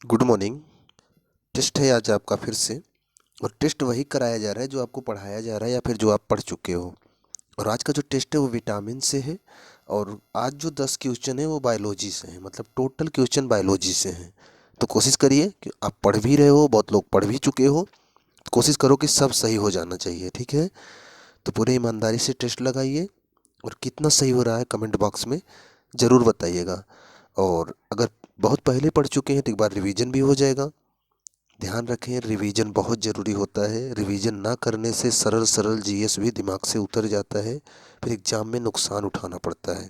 Good morning. Test है आज आपका फिर से। और टेस्ट वही कराया जा रहा है जो आपको पढ़ाया जा रहा है या फिर जो आप पढ़ चुके हो। और आज का जो टेस्ट है वो विटामिन से है। और आज जो 10 क्वेश्चन है वो बायोलॉजी से है, मतलब टोटल क्वेश्चन बायोलॉजी से हैं। तो कोशिश करिए कि आप पढ़ भी रहे हो, बहुत लोग पढ़ भी चुके हो, तो कोशिश करो कि सब सही हो जाना चाहिए। ठीक है, तो पूरे ईमानदारी से टेस्ट लगाइए और कितना सही हो रहा है कमेंट बॉक्स में ज़रूर बताइएगा। और अगर बहुत पहले पढ़ चुके हैं तो एक बार रिवीजन भी हो जाएगा। ध्यान रखें, रिवीजन बहुत ज़रूरी होता है। रिवीजन ना करने से सरल सरल जीएस भी दिमाग से उतर जाता है, फिर एग्ज़ाम में नुकसान उठाना पड़ता है।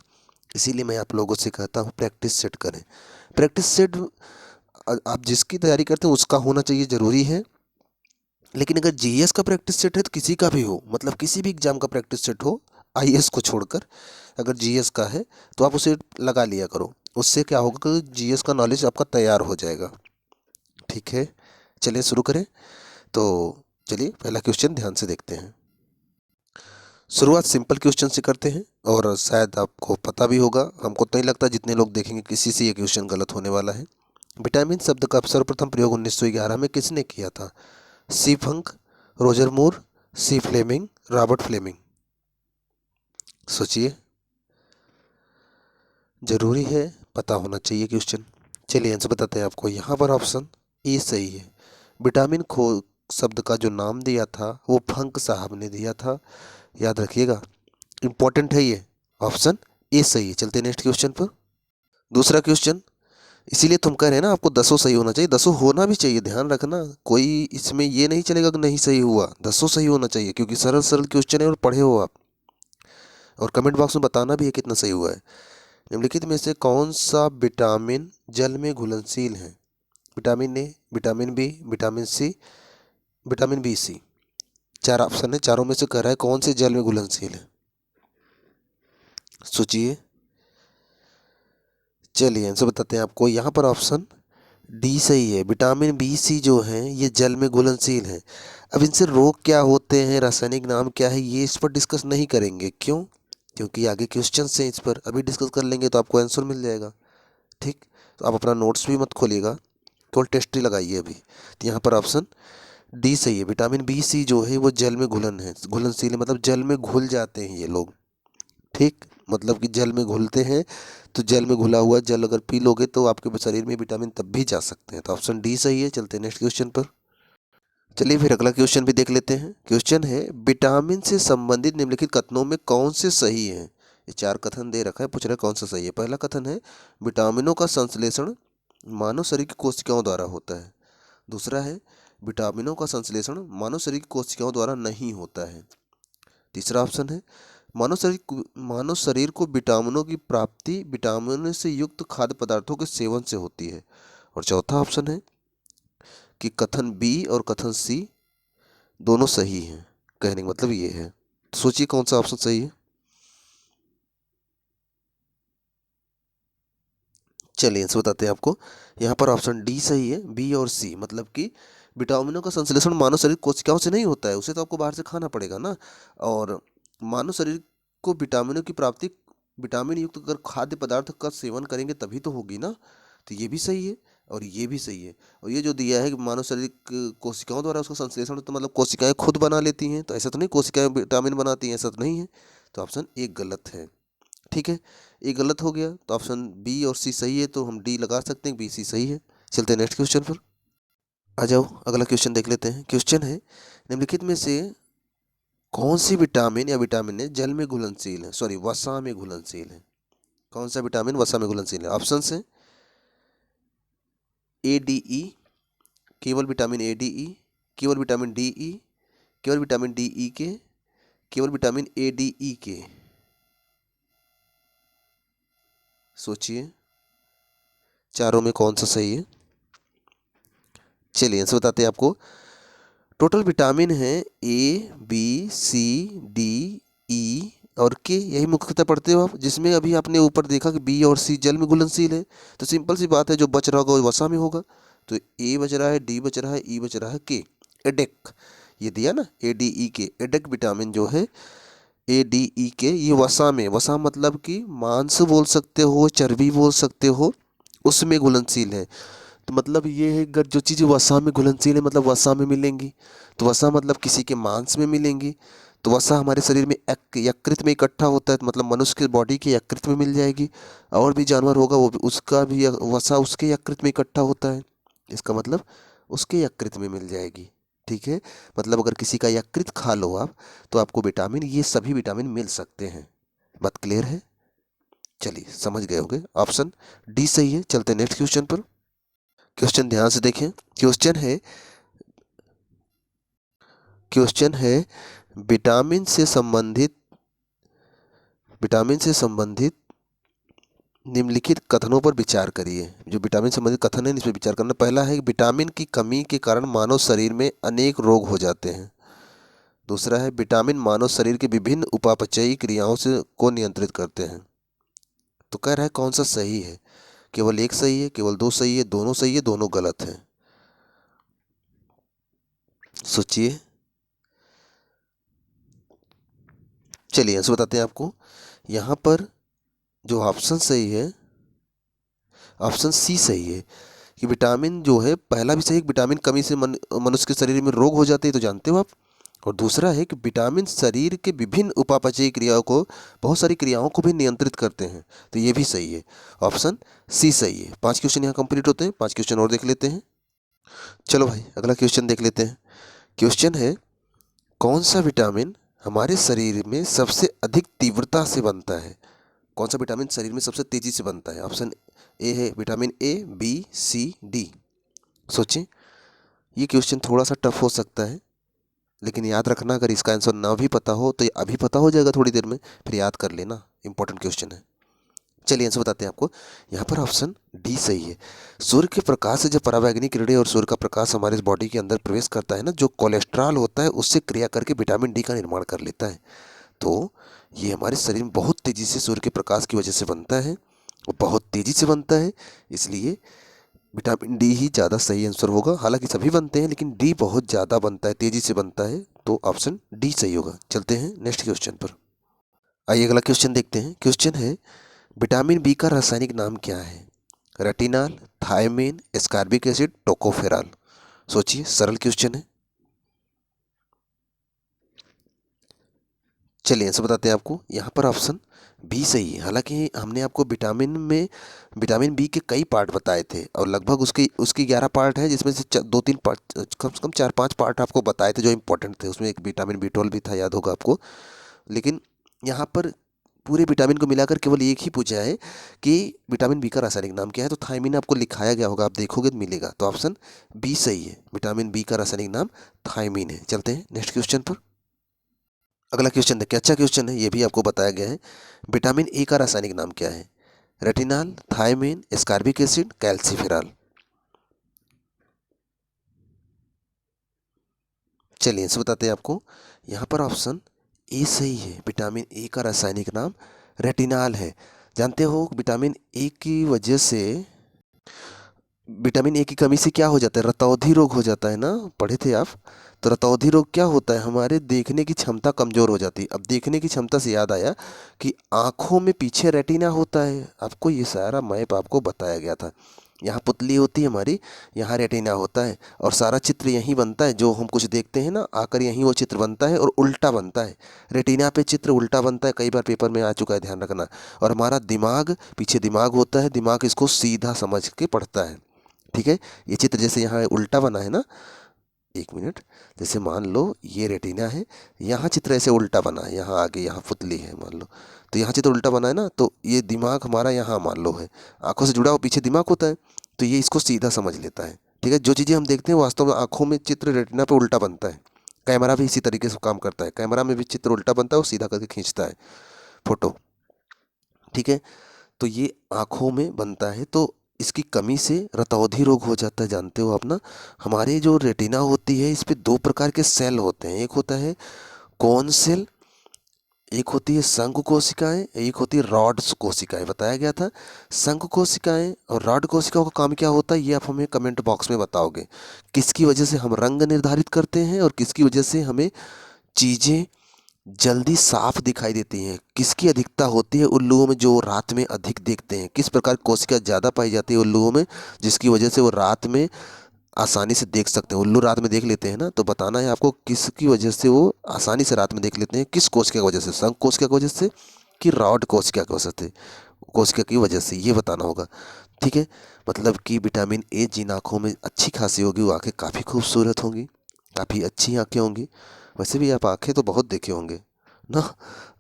इसीलिए मैं आप लोगों से कहता हूँ प्रैक्टिस सेट करें। प्रैक्टिस सेट आप जिसकी तैयारी करते हैं उसका होना चाहिए, ज़रूरी है। लेकिन अगर जीएस का प्रैक्टिस सेट है तो किसी का भी हो, मतलब किसी भी एग्ज़ाम का प्रैक्टिस सेट हो, आईएएस को छोड़कर, अगर जीएस का है तो आप उसे लगा लिया करो। उससे क्या होगा कि जीएस का नॉलेज आपका तैयार हो जाएगा। ठीक है, चलिए शुरू करें। तो चलिए पहला क्वेश्चन ध्यान से देखते हैं। शुरुआत सिंपल क्वेश्चन से करते हैं और शायद आपको पता भी होगा, हमको तो नहीं लगता जितने लोग देखेंगे किसी से ये क्वेश्चन गलत होने वाला है। विटामिन शब्द का सर्वप्रथम प्रयोग 1911 में किसने किया था? सी फंक, रोजर मूर, सी फ्लेमिंग, रॉबर्ट फ्लेमिंग। सोचिए, जरूरी है, पता होना चाहिए क्वेश्चन। चलिए आंसर बताते हैं आपको। यहाँ पर ऑप्शन ए सही है। विटामिन खो शब्द का जो नाम दिया था वो फंक साहब ने दिया था, याद रखिएगा, इंपॉर्टेंट है ये। ऑप्शन ए सही है। चलते नेक्स्ट क्वेश्चन पर। दूसरा क्वेश्चन, इसीलिए तुम कह रहे हैं ना आपको दसों सही होना चाहिए, दसों होना भी चाहिए, ध्यान रखना। कोई इसमें ये नहीं चलेगा कि नहीं सही हुआ, दसों सही होना चाहिए क्योंकि सरल सरल क्वेश्चन है और पढ़े हो आप। और कमेंट बॉक्स में बताना भी है कितना सही हुआ है। निम्नलिखित में से कौन सा विटामिन जल में घुलनशील है? Vitamin A, vitamin B, vitamin C, vitamin B C. चार ऑप्शन है, चारों में से कह रहा है कौन से जल में घुलनशील है। सोचिए। चलिए आंसर बताते हैं आपको। यहाँ पर ऑप्शन डी सही है। विटामिन बी सी जो है ये जल में घुलनशील है। अब इनसे रोग क्या होते हैं, रासायनिक नाम क्या है, ये इस पर डिस्कस नहीं करेंगे। क्यों? क्योंकि आगे क्वेश्चन हैं इस पर, अभी डिस्कस कर लेंगे तो आपको आंसर मिल जाएगा। ठीक, तो आप अपना नोट्स भी मत खोलिएगा, केवल टेस्ट ही लगाइए अभी। तो यहाँ पर ऑप्शन डी सही है। विटामिन बी सी जो है वो जल में घुलनशील है, मतलब जल में घुल जाते हैं ये लोग। ठीक, मतलब कि जल में घुलते हैं। तो जल में घुला हुआ जल अगर पी लोगे तो आपके शरीर में विटामिन तब भी जा सकते हैं। तो ऑप्शन डी सही है। चलते हैं नेक्स्ट क्वेश्चन पर। चलिए फिर अगला क्वेश्चन भी देख लेते हैं। क्वेश्चन है, विटामिन से संबंधित निम्नलिखित कथनों में कौन से सही हैं? ये चार कथन दे रखा है, पूछ रहा है कौन सा सही है। पहला कथन है, विटामिनों का संश्लेषण मानव शरीर की कोशिकाओं द्वारा होता है। दूसरा है, विटामिनों का संश्लेषण मानव शरीर की कोशिकाओं द्वारा नहीं होता है। तीसरा ऑप्शन है, मानव शरीर को विटामिनों की प्राप्ति विटामिन से युक्त खाद्य पदार्थों के सेवन से होती है। और चौथा ऑप्शन है कि कथन बी और कथन सी दोनों सही हैं। कहने का मतलब ये है। तो सोचिए कौन सा ऑप्शन सही है। चलिए आंसर बताते हैं आपको। यहाँ पर ऑप्शन डी सही है। बी और सी, मतलब कि विटामिनों का संश्लेषण मानव शरीर कोशिकाओं से नहीं होता है, उसे तो आपको बाहर से खाना पड़ेगा ना। और मानव शरीर को विटामिनों की प्राप्ति विटामिन युक्त अगर खाद्य पदार्थ का सेवन करेंगे तभी तो होगी ना। तो ये भी सही है और ये भी सही है। और ये जो दिया है कि मानव शरीर कोशिकाओं द्वारा उसका संश्लेषण, तो मतलब कोशिकाएं खुद बना लेती हैं, तो ऐसा तो नहीं कोशिकाएं विटामिन बनाती हैं, ऐसा तो नहीं है। तो ऑप्शन एक गलत है। ठीक है, ये गलत हो गया, तो ऑप्शन बी और सी सही है, तो हम डी लगा सकते हैं, बी सी सही है। चलते हैं नेक्स्ट क्वेश्चन पर। आ जाओ अगला क्वेश्चन देख लेते हैं। क्वेश्चन है, निम्नलिखित में से कौन सी विटामिन या विटामिन है जल में घुलनशील है, सॉरी वसा में घुलनशील है? कौन सा विटामिन वसा में घुलनशील है? ऑप्शन है ए डी ई, केवल विटामिन ए डी ई, केवल विटामिन डी ई, केवल विटामिन डी ई के, केवल विटामिन ए डी ई के। सोचिए चारों में कौन सा सही है। चलिए आंसर बताते हैं आपको। टोटल विटामिन है ए, बी, सी, डी, ई और के, यही मुख्यतः पढ़ते हो आप, जिसमें अभी आपने ऊपर देखा कि बी और सी जल में घुलनशील है। तो सिंपल सी बात है, जो बच रहा होगा वो वसा में होगा। तो ए बच रहा है, डी बच रहा है, ई बच रहा है, के। एडेक, ये दिया ना, ए डी ई के, एडेक विटामिन जो है ए डी ई के, ये वसा में, वसा मतलब कि मांस बोल सकते हो, चर्बी बोल सकते हो, उसमें घुलनशील है। तो मतलब ये है, अगर जो चीज़ें वसा में घुलनशील है मतलब वसा में मिलेंगी, तो वसा मतलब किसी के मांस में मिलेंगी, तो वसा हमारे शरीर में यकृत में इकट्ठा होता है, तो मतलब मनुष्य के बॉडी के यकृत में मिल जाएगी। और भी जानवर होगा वो भी, उसका भी वसा उसके यकृत में इकट्ठा होता है, इसका मतलब उसके यकृत में मिल जाएगी। ठीक है, मतलब अगर किसी का यकृत खा लो आप, तो आपको विटामिन, ये सभी विटामिन मिल सकते हैं। बात क्लियर है? चलिए समझ गए होंगे, ऑप्शन डी सही है। चलते हैं नेक्स्ट क्वेश्चन पर। क्वेश्चन ध्यान से देखें। क्वेश्चन है विटामिन से संबंधित निम्नलिखित कथनों पर विचार करिए। जो विटामिन संबंधित कथन है इस पर विचार करना। पहला है, विटामिन की कमी के कारण मानव शरीर में अनेक रोग हो जाते हैं। दूसरा है, विटामिन मानव शरीर के विभिन्न उपापचयी क्रियाओं से को नियंत्रित करते हैं। तो कह रहा है कौन सा सही है? केवल एक सही है, केवल दो सही है, दोनों सही है, दोनों गलत है? सोचिए। चलिए आंसर बताते हैं आपको। यहाँ पर जो ऑप्शन सही है, ऑप्शन सी सही है कि विटामिन जो है, पहला भी सही है कि विटामिन कमी से मनुष्य के शरीर में रोग हो जाते हैं, तो जानते हो आप। और दूसरा है कि विटामिन शरीर के विभिन्न उपापचयी क्रियाओं को, बहुत सारी क्रियाओं को भी नियंत्रित करते हैं, तो ये भी सही है। ऑप्शन सी सही है। 5 क्वेश्चन यहाँ कंप्लीट होते हैं, 5 क्वेश्चन और देख लेते हैं। चलो भाई अगला क्वेश्चन देख लेते हैं। क्वेश्चन है, कौन सा विटामिन हमारे शरीर में सबसे अधिक तीव्रता से बनता है? कौन सा विटामिन शरीर में सबसे तेजी से बनता है? ऑप्शन ए है vitamin A, B, C, D. सोचें। ये क्वेश्चन थोड़ा सा टफ हो सकता है, लेकिन याद रखना, अगर इसका आंसर ना भी पता हो तो ये अभी पता हो जाएगा थोड़ी देर में, फिर याद कर लेना, इंपॉर्टेंट क्वेश्चन है। चलिए आंसर बताते हैं आपको। यहाँ पर ऑप्शन डी सही है। सूर्य के प्रकाश से जब पराबैंगनी किरणें और सूर्य का प्रकाश हमारे बॉडी के अंदर प्रवेश करता है ना, जो कोलेस्ट्रॉल होता है उससे क्रिया करके विटामिन डी का निर्माण कर लेता है। तो ये हमारे शरीर में बहुत तेज़ी से सूर्य के प्रकाश की वजह से बनता है, और बहुत तेज़ी से बनता है, इसलिए विटामिन डी ही ज़्यादा सही आंसर होगा। हालांकि सभी बनते हैं, लेकिन डी बहुत ज़्यादा बनता है, तेज़ी से बनता है, तो ऑप्शन डी सही होगा। चलते हैं नेक्स्ट क्वेश्चन पर। आइए अगला क्वेश्चन देखते हैं। क्वेश्चन है, विटामिन बी का रासायनिक नाम क्या है? Retinol, thiamine, ascorbic acid, tocopherol. सोचिए, सरल क्वेश्चन है। चलिए आंसर बताते हैं आपको। यहाँ पर ऑप्शन बी सही है। हालांकि हमने आपको विटामिन बी के कई पार्ट बताए थे, और लगभग उसकी 11 पार्ट है, जिसमें से 2-3 पार्ट, कम से कम 4-5 पार्ट आपको बताए थे जो इंपॉर्टेंट थे। उसमें एक विटामिन बी 12 भी था, याद होगा आपको। लेकिन यहाँ पर पूरे विटामिन को मिलाकर केवल एक ही पूछा है कि विटामिन बी का रासायनिक नाम क्या है, तो थायमीन आपको लिखाया गया होगा, आप देखोगे तो मिलेगा, तो ऑप्शन बी सही है। विटामिन बी का रासायनिक नाम थायमीन है। चलते हैं नेक्स्ट क्वेश्चन पर। अगला क्वेश्चन देखिए, अच्छा क्वेश्चन है, ये भी आपको बताया गया है। विटामिन ए का रासायनिक नाम क्या है? Retinol, thiamine, ascorbic acid, calciferol. चलिए इनसे बताते हैं आपको। यहाँ पर ऑप्शन ए सही है। विटामिन ए का रासायनिक नाम रेटिनॉल है। जानते हो विटामिन ए की वजह से, विटामिन ए की कमी से क्या हो जाता है? रतौंधी रोग हो जाता है ना, पढ़े थे आप। तो रतौंधी रोग क्या होता है? हमारे देखने की क्षमता कमज़ोर हो जाती है। अब देखने की क्षमता से याद आया कि आँखों में पीछे रेटिना होता है, आपको ये सारा मैप आपको बताया गया था। यहाँ पुतली होती है हमारी, यहाँ रेटिना होता है, और सारा चित्र यहीं बनता है। जो हम कुछ देखते हैं ना, आकर यहीं वो चित्र बनता है, और उल्टा बनता है। रेटिना पे चित्र उल्टा बनता है, कई बार पेपर में आ चुका है, ध्यान रखना। और हमारा दिमाग, पीछे दिमाग होता है, दिमाग इसको सीधा समझ के पढ़ता है। ठीक है, ये चित्र जैसे यहाँ उल्टा बना है ना, एक मिनट, जैसे मान लो ये रेटिना है, यहाँ चित्र ऐसे उल्टा बना है, यहाँ आगे यहाँ पुतली है मान लो, तो यहाँ चित्र उल्टा बना है ना, तो ये दिमाग हमारा यहाँ मान लो है, आंखों से जुड़ा हुआ पीछे दिमाग होता है, तो ये इसको सीधा समझ लेता है। ठीक है, जो चीज़ें हम देखते हैं वास्तव में आंखों में चित्र रेटिना पे उल्टा बनता है। कैमरा भी इसी तरीके से काम करता है, कैमरा में भी चित्र उल्टा बनता है और सीधा करके खींचता है फोटो। ठीक है, तो ये आँखों में बनता है, तो इसकी कमी से रतौंधी रोग हो जाता है, जानते हो आप ना। हमारे जो रेटिना होती है, इस पे 2 प्रकार के सेल होते हैं, एक होता है कोन सेल, एक होती है शंकु कोशिकाएं, एक होती है रॉड कोशिकाएं, बताया गया था। शंकु कोशिकाएं और रॉड कोशिकाओं का काम क्या होता है, ये आप हमें कमेंट बॉक्स में बताओगे। किसकी वजह से हम रंग निर्धारित करते हैं और किसकी वजह से हमें चीज़ें जल्दी साफ दिखाई देती हैं। किसकी अधिकता होती है? उन लोगों में जो रात में अधिक देखते हैं। किस प्रकार कोशिका ज़्यादा पाई जाती है उन लोगों में जिसकी वजह से वो रात में आसानी से देख सकते हैं। उल्लू रात में देख लेते हैं ना, तो बताना है आपको किसकी वजह से वो आसानी से रात में देख लेते हैं। किस कोशिका की वजह से? संघ कोशिका की वजह से कि रॉड कोशिका की वजह से? कोशिका की वजह से, ये बताना होगा। ठीक है, मतलब कि विटामिन ए जिन आँखों में अच्छी खासी होगी वो आँखें काफ़ी खूबसूरत होंगी, काफ़ी अच्छी आँखें होंगी। वैसे भी आप आँखें तो बहुत देखे होंगे ना।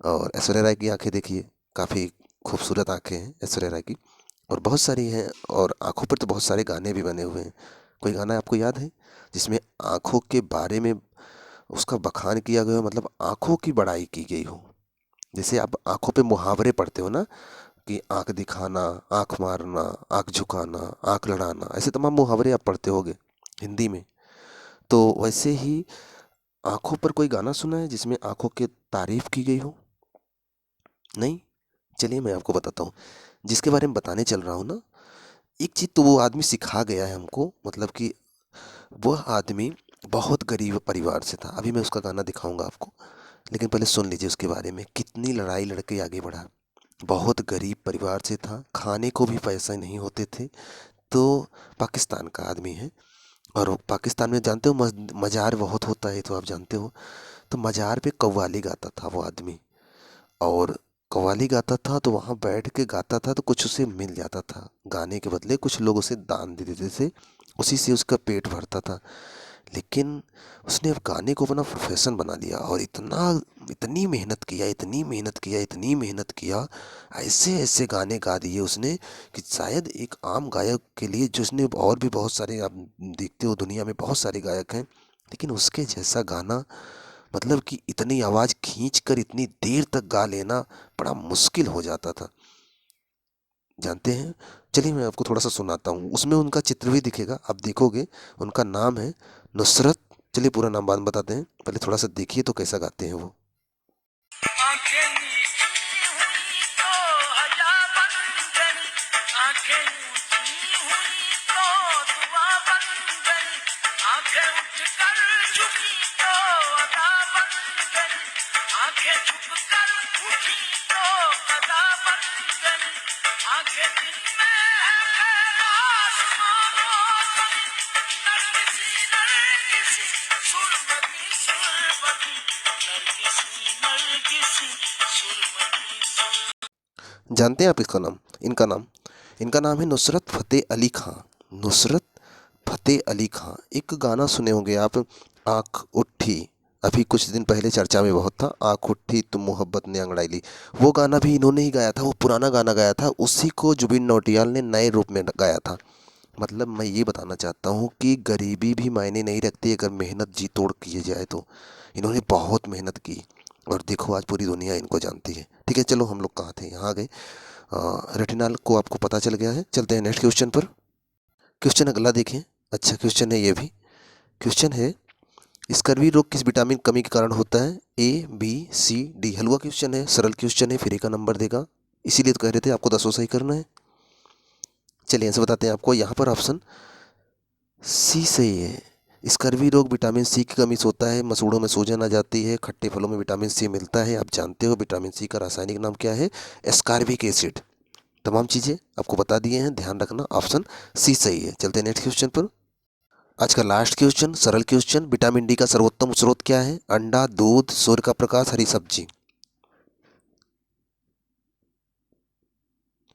और ऐश्वर्या राय की आँखें देखिए, काफ़ी खूबसूरत आँखें हैं ऐश्वर्या राय की, और बहुत सारी हैं। और आँखों पर तो बहुत सारे गाने भी बने हुए हैं। कोई गाना आपको याद है जिसमें आँखों के बारे में उसका बखान किया गया हो, मतलब आँखों की बड़ाई की गई हो? जैसे आप आँखों पे मुहावरे पढ़ते हो ना, कि आँख दिखाना, आँख मारना, आँख झुकाना, आँख लड़ाना, ऐसे तमाम मुहावरे आप पढ़ते होगे हिंदी में। तो वैसे ही आँखों पर कोई गाना सुना है जिसमें आँखों की तारीफ की गई हो? नहीं? चलिए मैं आपको बताता हूँ। जिसके बारे में बताने चल रहा हूँ ना, एक चीज़ तो वो आदमी सिखा गया है हमको, मतलब कि वह आदमी बहुत गरीब परिवार से था। अभी मैं उसका गाना दिखाऊंगा आपको, लेकिन पहले सुन लीजिए उसके बारे में। कितनी लड़ाई लड़के आगे बढ़ा। बहुत गरीब परिवार से था, खाने को भी पैसे नहीं होते थे। तो पाकिस्तान का आदमी है, और पाकिस्तान में जानते हो मज़ार बहुत होता है, तो आप जानते हो। तो मज़ार पे कव्वाली गाता था वो आदमी, और कव्वाली गाता था तो वहाँ बैठ के गाता था तो कुछ उसे मिल जाता था। गाने के बदले कुछ लोग उसे दान दे देते थे, उसी से उसका पेट भरता था। लेकिन उसने अब गाने को अपना प्रोफेशन बना लिया, और इतनी मेहनत किया, इतनी मेहनत किया, इतनी मेहनत किया, ऐसे ऐसे गाने गा दिए उसने कि शायद एक आम गायक के लिए, जो उसने, और भी बहुत सारे आप देखते हो दुनिया में बहुत सारे गायक हैं, लेकिन उसके जैसा गाना, मतलब कि इतनी आवाज़ खींच कर इतनी देर तक गा लेना बड़ा मुश्किल हो जाता था, जानते हैं। चलिए मैं आपको थोड़ा सा सुनाता हूँ, उसमें उनका चित्र भी दिखेगा, आप देखोगे। उनका नाम है नुसरत। चलिए पूरा नाम बाद में बताते हैं, पहले थोड़ा सा देखिए तो कैसा गाते हैं वो। आंखें नीची हुई तो हया बन गई, आंखें ऊंची हुई तो दुआ बन गई, आंखें उठकर झुकी तो अदा बन गई, आंखें झुककर उठी तो अदा बन गई, आंखें दिन में है खैर आसमानों तनी, नरगिसी नरगिसी सुरमदी सुरमदी, नरगिसी नरगिसी सुरमदी सुर। जानते हैं आप इसका नाम? इनका नाम है नुसरत फ़तेह अली खां। नुसरत फ़तेह अली खां। एक गाना सुने होंगे आप, आँख उठी, अभी कुछ दिन पहले चर्चा में बहुत था, आँख उठी तुम मोहब्बत ने अंगड़ाई ली। वो गाना भी इन्होंने ही गाया था, वो पुराना गाना गाया था, उसी को जुबिन नौटियाल ने नए रूप में गाया था। मतलब मैं ये बताना चाहता हूँ कि गरीबी भी मायने नहीं रखती अगर मेहनत जी तोड़ किए जाए तो। इन्होंने बहुत मेहनत की, और देखो आज पूरी दुनिया इनको जानती है। ठीक है, चलो हम लोग कहाँ थे, यहाँ आ गए। रेटिनल को आपको पता चल गया है, चलते हैं नेक्स्ट क्वेश्चन पर। क्वेश्चन अगला देखें, अच्छा क्वेश्चन है ये भी। क्वेश्चन है, स्कर्वी रोग किस विटामिन कमी के कारण होता है? ए, बी, सी, डी। हलवा क्वेश्चन है, सरल क्वेश्चन है, फ्री का नंबर देगा, इसीलिए तो कह रहे थे आपको 10 सही करना है। चलिए आंसर बताते हैं आपको। यहाँ पर ऑप्शन सी सही है। स्कर्वी रोग विटामिन सी की कमी से होता है, मसूड़ों में सूजन आ जाती है, खट्टे फलों में विटामिन सी मिलता है। आप जानते हो विटामिन सी का रासायनिक नाम क्या है? Ascorbic acid. तमाम चीज़ें आपको बता दिए हैं, ध्यान रखना, ऑप्शन सी सही है। चलते हैं नेक्स्ट क्वेश्चन पर। आज का लास्ट क्वेश्चन, सरल क्वेश्चन। विटामिन डी का सर्वोत्तम स्रोत क्या है? अंडा, दूध, सूर्य का प्रकाश, हरी सब्जी।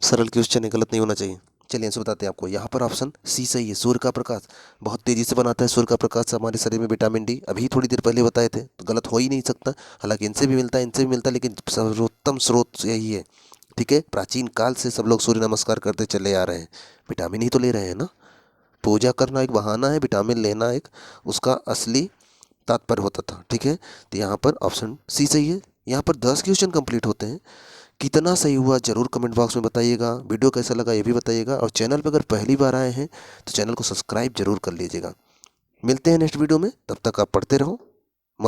सरल क्वेश्चन है, गलत नहीं होना चाहिए। चलिए आंसर बताते हैं आपको। यहाँ पर ऑप्शन सी सही है, सूर्य का प्रकाश। बहुत तेज़ी से बनाता है सूर्य का प्रकाश हमारे शरीर में विटामिन डी, अभी थोड़ी देर पहले बताए थे, तो गलत हो ही नहीं सकता। हालांकि इनसे भी मिलता है, इनसे भी मिलता है, लेकिन सर्वोत्तम स्रोत यही है। ठीक है, प्राचीन काल से सब लोग सूर्य नमस्कार करते चले आ रहे हैं, विटामिन ही तो ले रहे हैं ना। पूजा करना एक बहाना है, विटामिन लेना एक उसका असली तात्पर्य होता था। ठीक है, तो यहाँ पर ऑप्शन सी सही है। यहाँ पर 10 क्वेश्चन कंप्लीट होते हैं। कितना सही हुआ जरूर कमेंट बॉक्स में बताइएगा। वीडियो कैसा लगा ये भी बताइएगा, और चैनल पर अगर पहली बार आए हैं तो चैनल को सब्सक्राइब जरूर कर लीजिएगा। मिलते हैं नेक्स्ट वीडियो में, तब तक आप पढ़ते रहो।